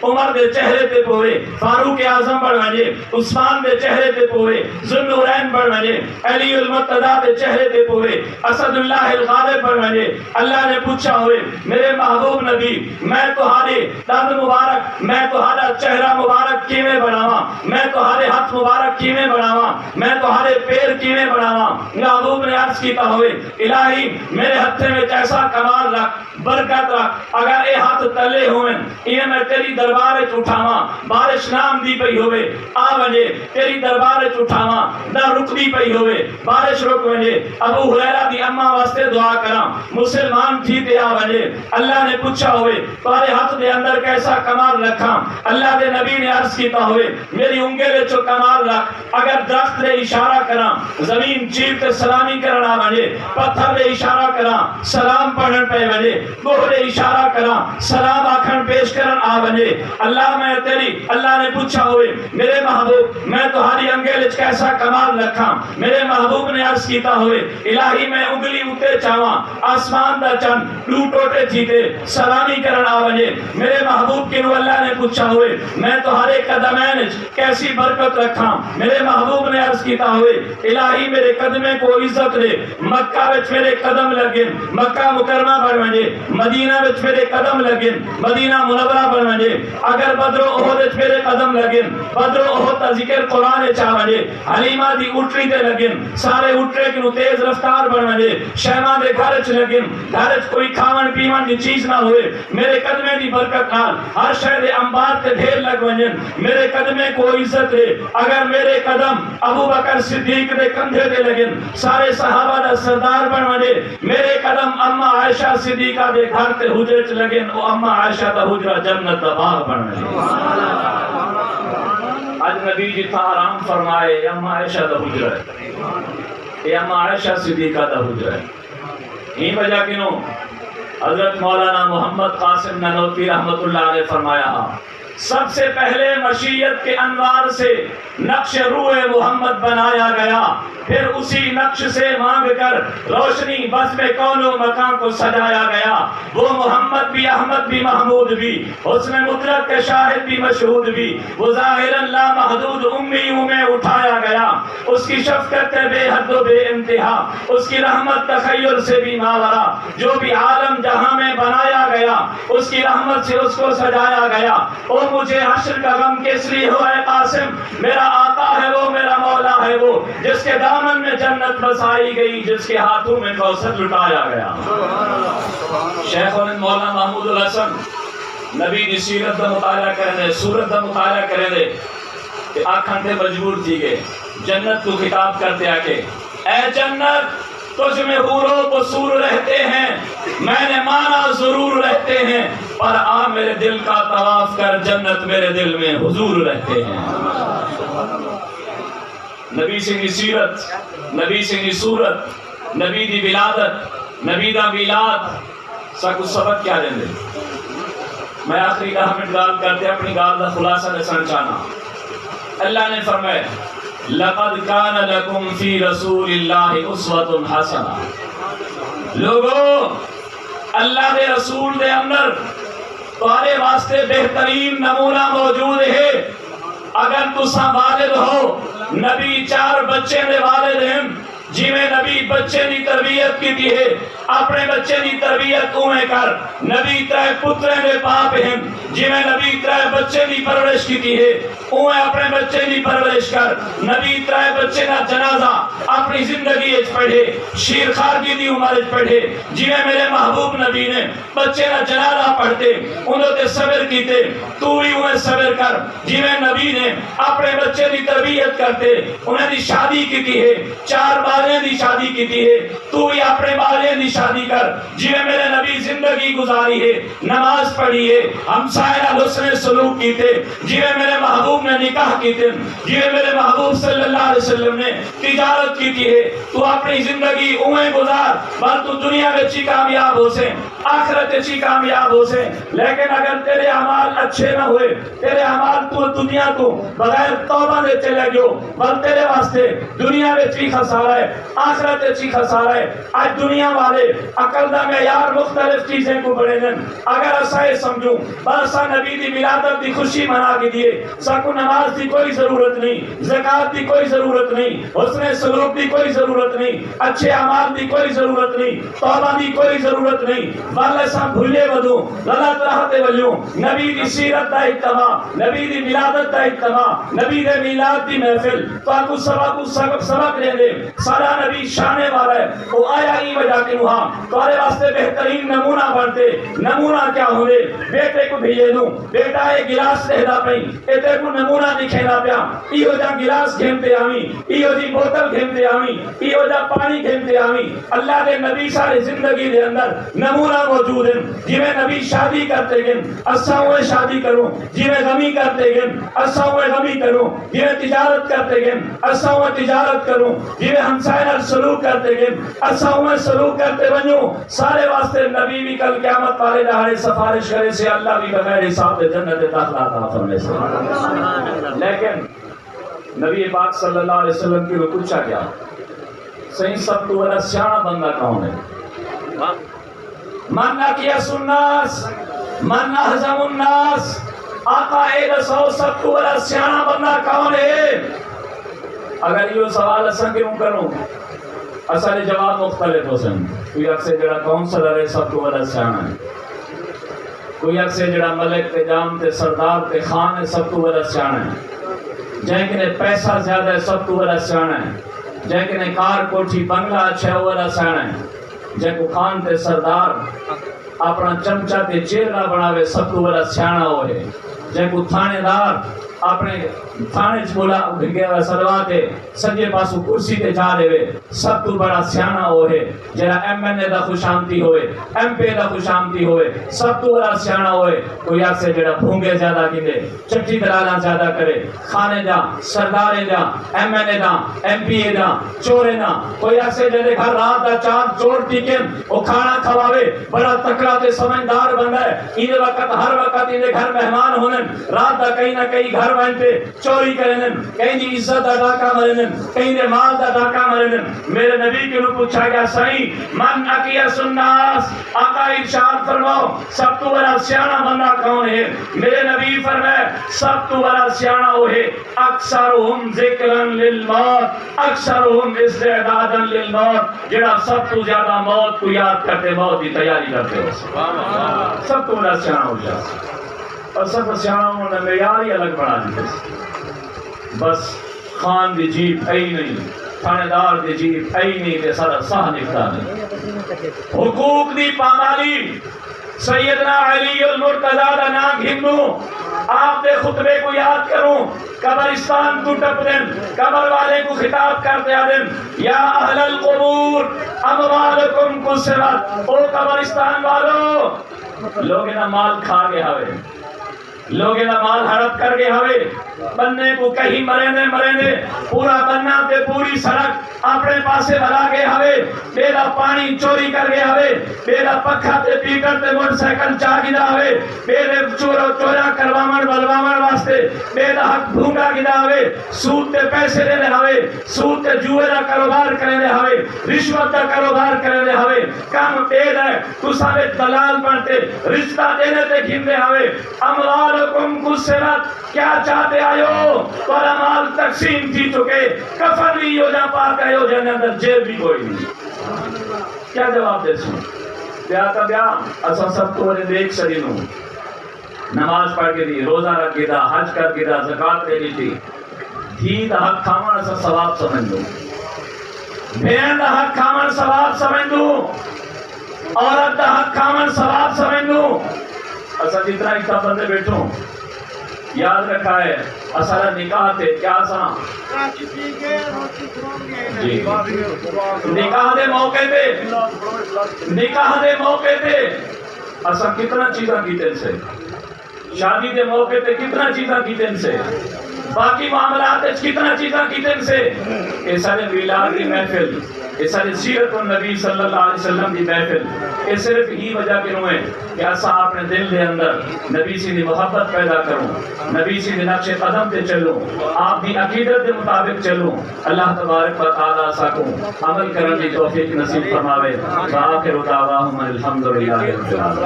عمر دے چہرے تے پوے فاروق اعظم بن وجے عثمان دے چہرے تے پوے ذوالنورین بن وجے علی المرتضیٰ دے چہرے تے پوے اسد اللہ الغالب بن وجے اللہ نے پوچھا ہوئے میرے محبوب نبی میں تہارے دند مبارک میں تہارا چہرہ مبارک کیویں بناواں میں تہارے ہاتھ مبارک کیویں بناواں میں تہارے پیر کیویں بناواں محبوب نے عرض کیتا ہوئے الہی میرے ہتھے میں ایسا کمال رکھ برکت رکھ اگر اے ہاتھ تلے ہوئے یہ میں تیری دربار وچ اٹھاواں بارش نام دی پئی ہوئے آ وجے تیری دربار وچ اٹھاواں نہ رکدی پئی ہوئے بارش رک وجے ابو ہریرہ دی اماں واسطے دعا کراں مسلمان تھی تے آ وجے اللہ نے پوچھا ہوئے تارے ہاتھ دے اندر کیسا کمال رکھاں اللہ دے نبی نے عرض کیتا ہوئے میری انگل وچ کمال رکھ اگر درخت دے اشارہ کراں زمین چیر تے سلامی کرن آ وجے پتھر دے اشارہ کراں سلام پڑھن پے وجے گوہ دے اشارہ کراں سلام آکھن پیش کرن آ وجے اللہ میں تیری اللہ نے پوچھا ہوئے میرے محبوب میں تہاری انگل وچ کیسا کمال رکھاں میرے محبوب نے عرض کیتا ہوئے الہی میں انگلی اتے چاواں آسمان دا چند لوٹوٹے تھیتے سلامی کرن آ وجے میرے محبوب کی نو اللہ نے پوچھا ہوئے میں تہارے قدمین وچ کیسی برکت رکھاں میرے محبوب نے عرض کیتا ہوئے الہی میرے قدمے کو عزت دے مکہ وچ میرے قدم لگن مکہ مکرمہ بن وجے مدینہ وچ میرے قدم لگن مدینہ منورہ بن وجے اگر بدر و احد وچ میرے قدم لگن بدر و احد دا ذکر قرآن چا وجے حلیمہ دی اٹھڑی تے لگن سارے اٹھڑے کنو تیز رفتار بن وجے شیما دے گھر وچ لگن گھر وچ کوئی کھاون پیون دی چیز نہ ہوئے میرے قدمے دی برکت نال ہر شے دے انبار تے ڈھیر لگ ونجن میرے قدمے کو عزت دے اگر میرے قدم ابو بکر صدیق دے کندھے تے لگن سارے صحابہ دا سردار بن وجے میرے قدم اما عائشہ صدیقہ دے گھر تے حجرے چ لگن او اما عائشہ دا حجرہ جنت دا باغ بن وجے اج نبی جی تھا آرام فرمائے اما عائشہ دا حجرہ ہے اے اما عائشہ صدیقہ دا حجرہ ہے ہی وجہ کنوں حضرت مولانا محمد قاسم نانوتوی رحمت اللہ علیہ فرمایا سب سے پہلے مشیت کے انوار سے نقش روح محمد بنایا گیا پھر اسی نقش سے مانگ کر روشنی بزم کون و مکان کو سجایا گیا وہ محمد بھی احمد بھی محمود بھی حسن مطلق کے شاہد بھی مشہود بھی وہ ظاہر لا محدود امیوں میں اٹھایا گیا اس کی شفقت بے حد و بے انتہا اس کی رحمت تخیل سے بھی ماورا جو بھی عالم جہاں میں بنایا گیا اس کی رحمت سے اس کو سجایا گیا او مجھے حشر کا غم کس لیے ہو اے قاسم میرا آقا ہے وہ میرا مولا ہے وہ جس کے دامن میں جنت بسائی گئی جس کے ہاتھوں میں کوثر لٹایا گیا شیخ مولانا محمود الحسن نبی دی سیرت دا مطالعہ کرنے سورت دا مطالعہ کرنے کہ آنکھاں تے مجبور تھی گئے جنت کو خطاب کرتے آکے اے جنت تجھ میں حور و قصور رہتے ہیں میں نے مانا ضرور رہتے ہیں پر آ میرے دل کا طواف کر جنت میرے دل میں حضور رہتے ہیں نبی سنگی سیرت نبی سنگی صورت نبی دی ولادت نبی دا میلاد سکو سبق کیا دیں دے میں آخری کا ہمیں گال کرتے اپنی گال دا خلاصہ دسن چاہنا اللہ نے فرمایا لقد کان لکم فی رسول اللہ اسوۃ حسنہ لوگو اللہ دے رسول دے اندر تمہارے واسطے بہترین نمونہ موجود ہے اگر تساں والد ہو نبی 4 بچے دے والد ہیں جی میں نبی بچے دی تربیت کی تھی ہے اپنے بچے دی تربیت اویں کر نبی 3 پترے دے باپ ہیں جی میں نبی 3 بچے دی پرورش کی تھی ہے اویں اپنے بچے دی پرورش کر نبی 3 بچے دا جنازہ اپنی زندگی اچ پڑھے شیر خارگی دی عمر اچ پڑھے جی میں میرے محبوب نبی نے بچے دا جنازہ پڑھتے انہوں تے صبر کیتے تو بھی اویں صبر کر جی میں نبی نے اپنے بچے دی تربیت کرتے انہیں دی شادی کی تھی ہے 4 بالیں دی شادی کی تھی ہے تو بھی اپنے بالیں دی شادی کر جی میں میرے نبی زندگی گزاری ہے نماز پڑھی ہے ہمسایہ حسن سلوک کیتے جی میں میرے محبوب نے نکاح کیتے جی میں میرے محبوب صلی اللہ علیہ وسلم نے تجارت کی تھی ہے تو اپنی زندگی اویں گزار بل تو دنیا میں چی کامیاب ہو سے آخرت چی کامیاب ہو سے. لیکن اگر تیرے اعمال اچھے نہ ہوئے, تیرے اعمال تو دنیا تو بغیر توبہ دے چلے گئے, بل تیرے واسطے دنیا میں چی خسارہ ہے, آخرت چی خسارہ ہے. آج دنیا والے عقل دا معیار مختلف چیزیں کو بڑے دن. اگر اسا یہ سمجھوں بس نبی دی ولادت دی خوشی منا کے دیے, سکو نماز دی کوئی ضرورت نہیں, زکات دی کوئی ضرورت نہیں, حسن سلوک دی کوئی ضرورت نہیں, اچھے اعمال دی کوئی ضرورت نہیں, توبہ دی کوئی ضرورت نہیں, والے سا بھولے ودوں غلط راہ تے ولیوں. نبی دی سیرت دا اتباع, نبی دی ولادت دا اتباع, نبی دے میلاد دی محفل تو کو سبق دے دے. سارا نبی شانے والا ہے, وہ آیا ہی وجہ کے وہاں تمہارے واسطے بہترین نمونہ بنتے. نمونہ کیا ہوئے, بیٹے کو بھیجے دوں, بیٹا ایک گلاس رہدا پئی, ایتے کو نمونہ دکھینا پیا, ایہو جا گلاس گھنتے آویں, ایہو جی بوتل گھنتے آویں, ایہو جا پانی گھنتے آویں. اللہ دے نبی سارے زندگی دے اندر نمونہ موجود ہیں. جی میں نبی شادی کرتے گن اسا ہوئے شادی کروں, جی میں غمی کرتے گن اسا ہوئے غمی کروں, جی میں تجارت کرتے گن اسا ہوئے تجارت کروں, جی میں ہمسائے نال سلوک کرتے گن اسا ہوئے سلوک کرتے بنوں. سارے واسطے نبی بھی کل قیامت والے دہاڑے سفارش کرے سے اللہ بھی بغیر حساب جنت داخلہ عطا فرمائے سے. لیکن نبی پاک صلی اللہ علیہ وسلم کی پوچھا کیا صحیح سب تو بڑا سیاح بندہ کون ہے؟ من اکیس الناس, من احزم الناس. آقا اے رسول سب تو بڑا سیاح بندہ کون ہے؟ اگر یہ سوال اساں کیوں کروں, اصل جواب مختلف ہو سن. کوئی اکثر جڑا کونسلر ہے سب تو بڑا سیاح ہے, کوئی اکثر جڑا ملک تے جام تے سردار تے خان ہے سب تو بڑا سیاح ہے, جن کے پیسہ زیادہ ہے سب تو بڑا سیاح ہے, جن کے کار کوٹھی بنگلہ اچھا وہ بڑا سیاح ہے, جن کو خان تے سردار اپنا چمچہ تے چہرہ بناوے سب تو بڑا سیاح ہوئے, جن کو تھانے دار اپنے تھانے بولا گیا سلواتے سجے پاسو کرسی تے جا دے سب تو بڑا سیاح ہوئے. جڑا ایم این اے دا خوشامتی ہوئے, ایم پی دا خوشامتی ہوئے سب تو بڑا سیاح ہوئے. کوئی آج سے جڑا بھونگے زیادہ کیندے, چٹی دلالا زیادہ کرے, کھانے جا سردارے جا, ایم این اے دا, ایم پی اے دا, چورے نا. کوئی آج سے جڑے گھر رات دا چاند چور ٹکن وہ کھانا کھواوے بڑا تکڑا تے سمجھدار بندہ ہے. ان وقت ہر وقت ان گھر مہمان ہونن, رات دا کہیں نہ کہیں گھر وانتے چوری کرنن, کہیں دی عزت دا ڈاکہ مرنن, کہیں دے مال دا ڈاکہ مرنن. میرے نبی کے لوگ پوچھا گیا صحیح من اکیس الناس, آقا ارشاد فرماؤ سب تو بڑا سیاح بندہ کون ہے؟ میرے نبی فرمائے سب تو بڑا سیاح وہ ہے اکثرہم ذکرا للموت, اکثرہم استعدادا للموت. جڑا سب تو زیادہ موت کو یاد کرتے, موت کی تیاری کرتے ہو, سب تو بڑا سیاح ہو جاتا. اور سب سیاحوں نے معیار ہی الگ بنا دیتے. بس خان دی جیب ائی نہیں, تھانے دار دی جیب ائی نہیں, تے سارا ساہ نکتا نہیں. حقوق دی پامالی سیدنا علی المرتضیٰ دا نام گھنوں, آپ دے خطبے کو یاد کروں, قبرستان کو ٹپ دیں, قبر والے کو خطاب کرتے آدم یا اہل القبور اموالکم قسمت. او قبرستان والو, لوگ نہ مال کھا گے ہوئے, لوگ نہ مال ہڑپ کر گے ہوئے, بننے کو کہیں مرے پورا بننا تے پوری سڑک اپنے پاسے بھلا گے ہوئے, بیلا پانی چوری کر گے ہوئے, بیلا پکھا تے پیٹر تے موٹر سائیکل چا گدا ہوئے, بیلے چورا کروامن بلوامن واسطے بیلا حق بھونگا گدا ہوئے, سود تے پیسے دے ہوئے, سود تے جوئے دا کاروبار کرے دے ہوئے, رشوت دا کاروبار کرے دے ہوئے. کام تیز ہے تو سارے دلال بنتے, رشتہ دینے تے گھنتے ہوئے. اموالکم قسمت, کیا چاہتے آئیو تورا مال تقسیم تھی چکے, کفن بھی ہو جا پاک ہے ہو جانے اندر جیب بھی کوئی نہیں. کیا جواب دے سو بیا کا بیا اسا سب کو دیکھ سرینوں, نماز پڑھ کے دی, روزہ رکھ کے دا, حج کر کے دا, زکات دے دی, دھی دا حق کھاون اسا ثواب سمجھ دو, بہن دا حق کھاون ثواب سمجھ دو, عورت دا حق کھاون ثواب سمجھ دو. اسا جتنا اتنا بندے بیٹھوں یاد رکھا ہے اصلا نکاح تے کیا سا نکاح دے موقع پہ اسا کتنا چیزاں کیتے سے, شادی دے موقع پہ کتنا چیزاں کیتے سے, باقی معاملات کتنا چیزاں کیتے سے. اس نے میلاد کی محفل کہ سیرت النبی صلی اللہ علیہ وسلم کی محفل یہ صرف ہی وجہ کیوں ہے کہ اسا اپنے دل دے اندر نبی سی دی محبت پیدا کروں، نبی سی دی نقش قدم تے چلوں، آپ دی عقیدت دے مطابق چلوں۔ اللہ تبارک و تعالی اسا کو عمل کرنے کی توفیق نصیب فرماوے۔ وآخر دعواہم الحمدللہ رب العالمین۔